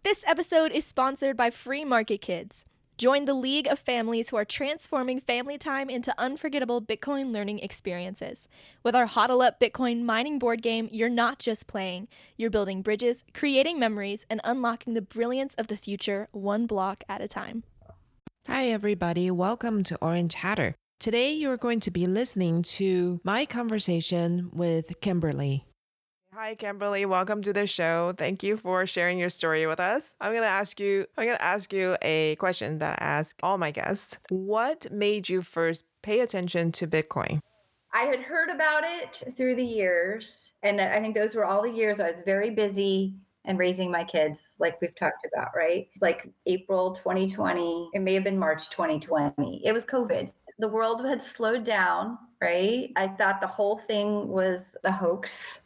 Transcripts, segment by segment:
This episode is sponsored by Free Market Kids. Join the league of families who are transforming family time into unforgettable Bitcoin learning experiences. With our HODL Up Bitcoin mining board game, you're not just playing. You're building bridges, creating memories, and unlocking the brilliance of the future one block at a time. Hi everybody, welcome to Orange Hatter. Today you're going to be listening to my conversation with Kimberly. Hi, Kimberly. Welcome to the show. Thank you for sharing your story with us. I'm gonna ask you a question that I ask all my guests. What made you first pay attention to Bitcoin? I had heard about it through the years, and I think those were all the years I was very busy and raising my kids, like we've talked about, right? Like April 2020, it may have been March 2020. It was COVID. The world had slowed down, right? I thought the whole thing was a hoax.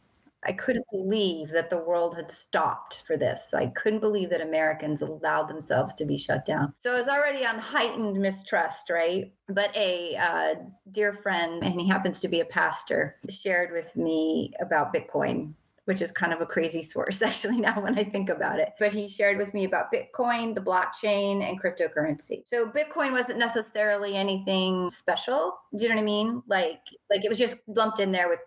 I couldn't believe that the world had stopped for this. I couldn't believe that Americans allowed themselves to be shut down. So I was already on heightened mistrust, right? But a dear friend, and he happens to be a pastor, shared with me about Bitcoin, which is kind of a crazy source actually now when I think about it. But he shared with me about Bitcoin, the blockchain, and cryptocurrency. So Bitcoin wasn't necessarily anything special. Do you know what I mean? Like it was just lumped in there with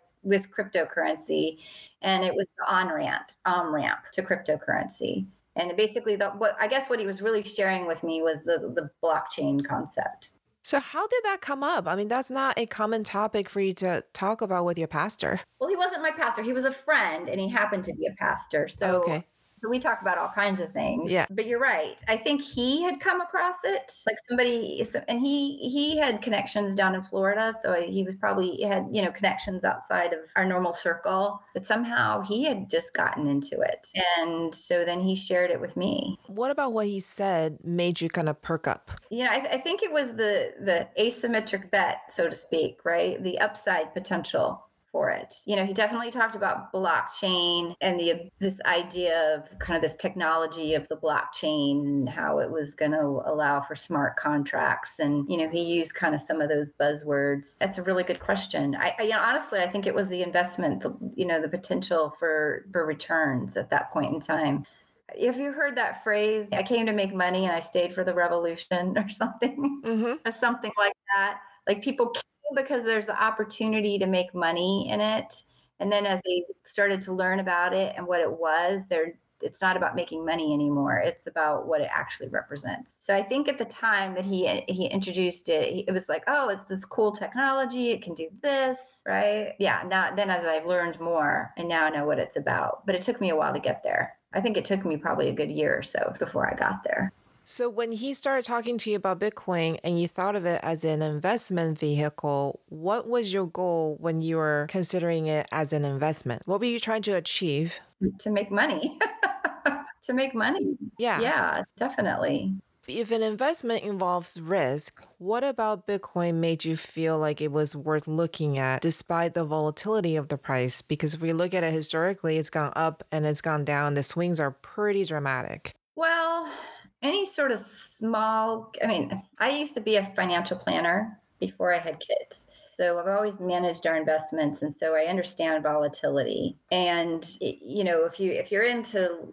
cryptocurrency, and it was the on-ramp to cryptocurrency. And basically, what he was really sharing with me was the blockchain concept. So how did that come up? I mean, that's not a common topic for you to talk about with your pastor. Well, he wasn't my pastor. He was a friend, and he happened to be a pastor. So Okay. we talk about all kinds of things. Yeah. But you're right. I think he had come across it, like somebody, and he had connections down in Florida, so he had connections outside of our normal circle. But somehow he had just gotten into it, and so then he shared it with me. What about what he said made you kind of perk up? I think it was the asymmetric bet, so to speak, right? The upside potential for it. He definitely talked about blockchain and this idea of kind of this technology of the blockchain and how it was going to allow for smart contracts. And, he used kind of some of those buzzwords. That's a really good question. I honestly, I think it was the investment, the potential for returns at that point in time. If you heard that phrase, I came to make money and I stayed for the revolution or something, something like that. Like people came because there's the opportunity to make money in it. And then as they started to learn about it and what it was, it's not about making money anymore. It's about what it actually represents. So I think at the time that he introduced it, it was like, oh, it's this cool technology. It can do this, right? Yeah. Then as I've learned more and now I know what it's about, but it took me a while to get there. I think it took me probably a good year or so before I got there. So when he started talking to you about Bitcoin and you thought of it as an investment vehicle, what was your goal when you were considering it as an investment? What were you trying to achieve? To make money. To make money. Yeah, it's definitely. If an investment involves risk, what about Bitcoin made you feel like it was worth looking at despite the volatility of the price? Because if we look at it historically, it's gone up and it's gone down. The swings are pretty dramatic. Well, any sort of I used to be a financial planner before I had kids. So I've always managed our investments, and so I understand volatility. And if you're into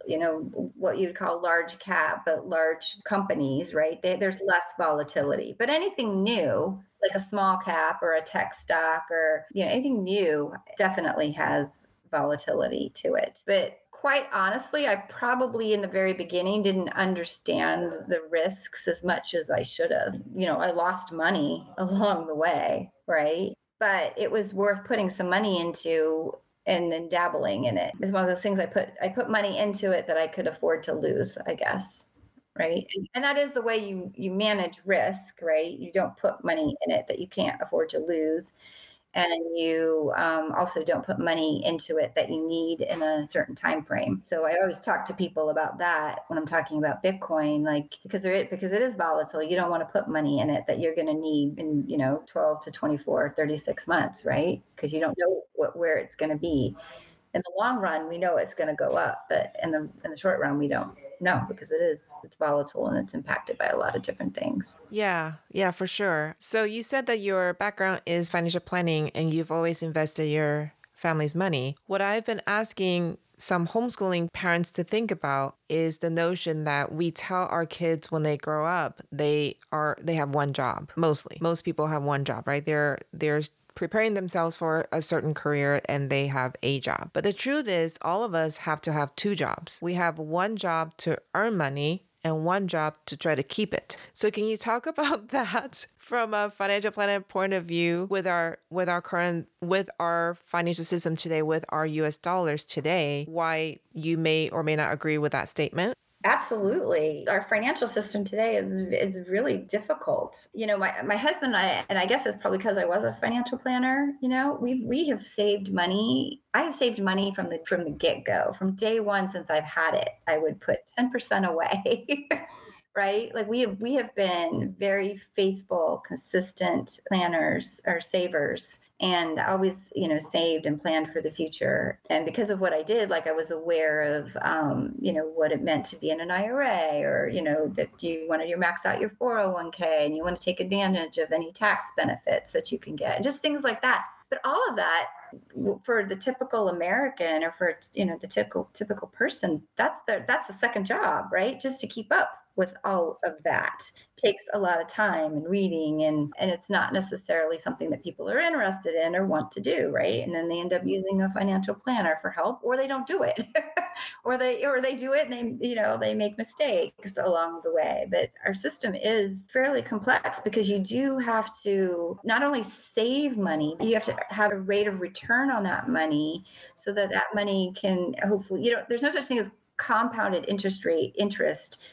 what you'd call large cap, but large companies, right? There's less volatility. But anything new, like a small cap or a tech stock or anything new, definitely has volatility to it. But quite honestly, I probably in the very beginning didn't understand the risks as much as I should have. I lost money along the way, right? But it was worth putting some money into and then dabbling in it. It's one of those things I put money into it that I could afford to lose, I guess. Right. And that is the way you manage risk, right? You don't put money in it that you can't afford to lose. And you also don't put money into it that you need in a certain time frame. So I always talk to people about that when I'm talking about Bitcoin, like because it is volatile. You don't want to put money in it that you're going to need in 12 to 24, 36 months, right? Because you don't know where it's going to be. In the long run, we know it's going to go up, but in the short run, we don't know because it's volatile and it's impacted by a lot of different things. Yeah, for sure. So you said that your background is financial planning and you've always invested your family's money. What I've been asking some homeschooling parents to think about is the notion that we tell our kids when they grow up they have one job. Most people have one job, right? They're preparing themselves for a certain career and they have a job. But the truth is, all of us have to have two jobs. We have one job to earn money and one job to try to keep it. So can you talk about that from a financial planner point of view with our financial system today, with our US dollars today, why you may or may not agree with that statement? Absolutely. Our financial system today is really difficult. My husband and I guess it's probably because I was a financial planner, we have saved money. I have saved money from the get-go. From day one since I've had it, I would put 10% away. Right? Like we have been very faithful, consistent planners or savers, and always, saved and planned for the future. And because of what I did, like I was aware of, what it meant to be in an IRA, or, that you wanted to max out your 401k and you want to take advantage of any tax benefits that you can get, just things like that. But all of that, for the typical American, or for, the typical person, that's the second job, right? Just to keep up with all of that takes a lot of time and reading, and it's not necessarily something that people are interested in or want to do, right? And then they end up using a financial planner for help, or they don't do it. or they do it and they make mistakes along the way. But our system is fairly complex because you do have to not only save money, you have to have a rate of return on that money, so that money can hopefully, there's no such thing as compounded interest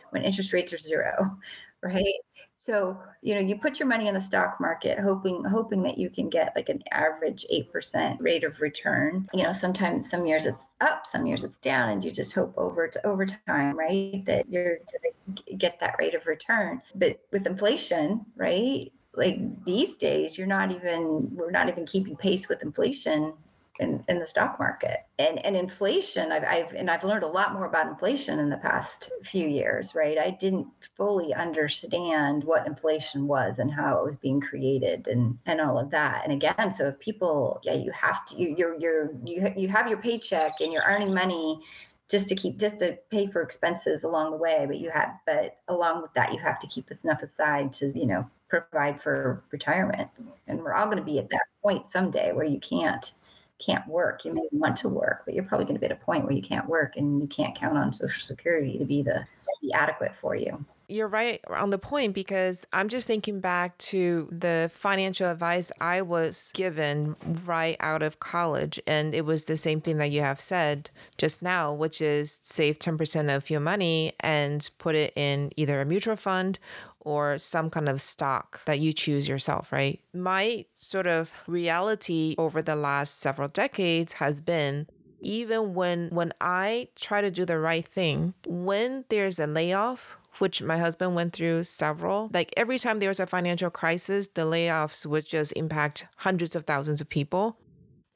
when interest rates are zero, right? So, you put your money in the stock market, hoping that you can get like an average 8% rate of return. Sometimes some years it's up, some years it's down, and you just hope over time, right, that you're going to get that rate of return. But with inflation, right, like these days, we're not even keeping pace with inflation in the stock market, and inflation. I've learned a lot more about inflation in the past few years, right? I didn't fully understand what inflation was and how it was being created, and all of that. And again, so if people, you have to, you have your paycheck and you're earning money just to pay for expenses along the way, but along with that, you have to keep enough aside to, provide for retirement. And we're all going to be at that point someday where you can't work. You may want to work, but you're probably going to be at a point where you can't work and you can't count on Social Security to be adequate for you. You're right on the point, because I'm just thinking back to the financial advice I was given right out of college. And it was the same thing that you have said just now, which is save 10% of your money and put it in either a mutual fund or some kind of stock that you choose yourself, right? My sort of reality over the last several decades has been, even when I try to do the right thing, when there's a layoff, which my husband went through several, like every time there was a financial crisis, the layoffs would just impact hundreds of thousands of people.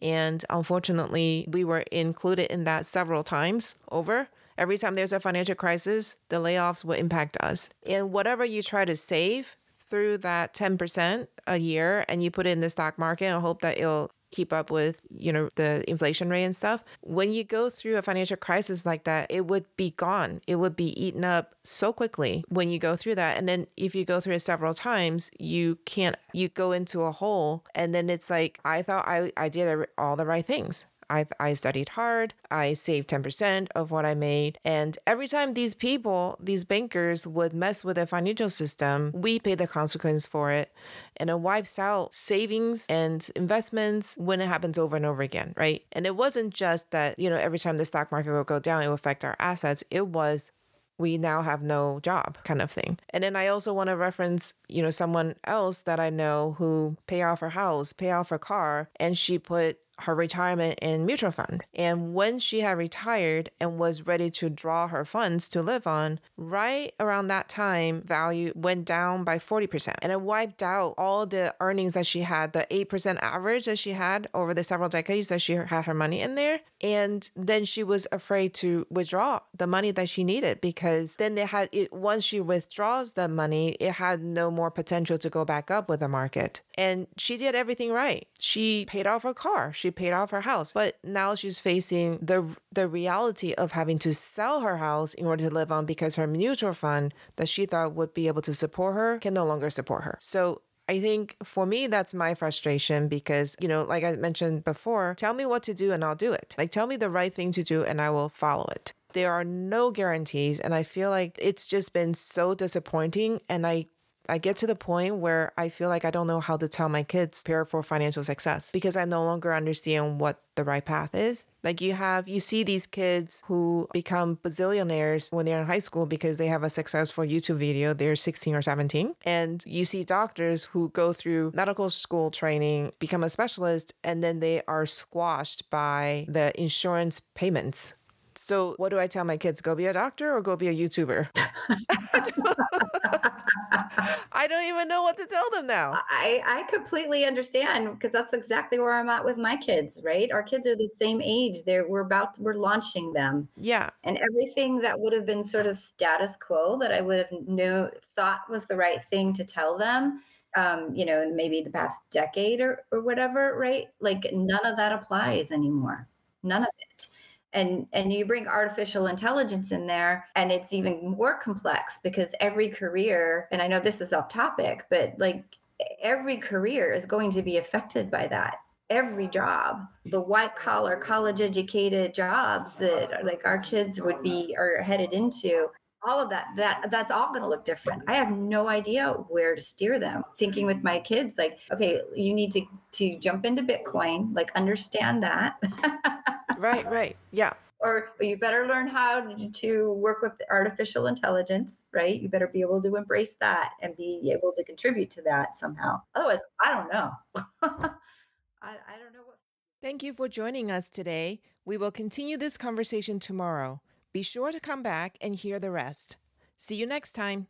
And unfortunately, we were included in that several times over. Every time there's a financial crisis, the layoffs will impact us. And whatever you try to save through that 10% a year, and you put it in the stock market and hope that it'll keep up with, the inflation rate and stuff. When you go through a financial crisis like that, it would be gone. It would be eaten up so quickly when you go through that. And then if you go through it several times, you go into a hole. And then it's like, I thought I did all the right things. I studied hard. I saved 10% of what I made. And every time these bankers would mess with the financial system, we pay the consequence for it. And it wipes out savings and investments when it happens over and over again, right? And it wasn't just that, every time the stock market will go down, it will affect our assets. It was, we now have no job kind of thing. And then I also want to reference, someone else that I know who pay off her house, pay off her car, and she put her retirement in mutual fund. And when she had retired and was ready to draw her funds to live on, right around that time, value went down by 40%. And it wiped out all the earnings that she had, the 8% average that she had over the several decades that she had her money in there. And then she was afraid to withdraw the money that she needed because then once she withdraws the money, it had no more potential to go back up with the market. And she did everything right. She paid off her car. She paid off her house. But now she's facing the reality of having to sell her house in order to live on because her mutual fund that she thought would be able to support her can no longer support her. So I think for me, that's my frustration because, like I mentioned before, tell me what to do and I'll do it. Like, tell me the right thing to do and I will follow it. There are no guarantees. And I feel like it's just been so disappointing. And I get to the point where I feel like I don't know how to tell my kids prepare for financial success because I no longer understand what the right path is. Like you see these kids who become bazillionaires when they're in high school because they have a successful YouTube video. They're 16 or 17. And you see doctors who go through medical school training, become a specialist, and then they are squashed by the insurance payments. So what do I tell my kids? Go be a doctor or go be a YouTuber? I don't even know what to tell them now. I completely understand because that's exactly where I'm at with my kids, right? Our kids are the same age. We're launching them. Yeah. And everything that would have been sort of status quo that I would have thought was the right thing to tell them, maybe the past decade or whatever, right? Like none of that applies anymore. None of it. And you bring artificial intelligence in there and it's even more complex because every career, and I know this is off topic, but like every career is going to be affected by that. Every job, the white collar college educated jobs that like our kids are headed into, all of that's all going to look different. I have no idea where to steer them. Thinking with my kids, like, okay, you need to jump into Bitcoin, like understand that. Right. Yeah. Or you better learn how to work with artificial intelligence, right? You better be able to embrace that and be able to contribute to that somehow. Otherwise, I don't know. I don't know what. Thank you for joining us today. We will continue this conversation tomorrow. Be sure to come back and hear the rest. See you next time.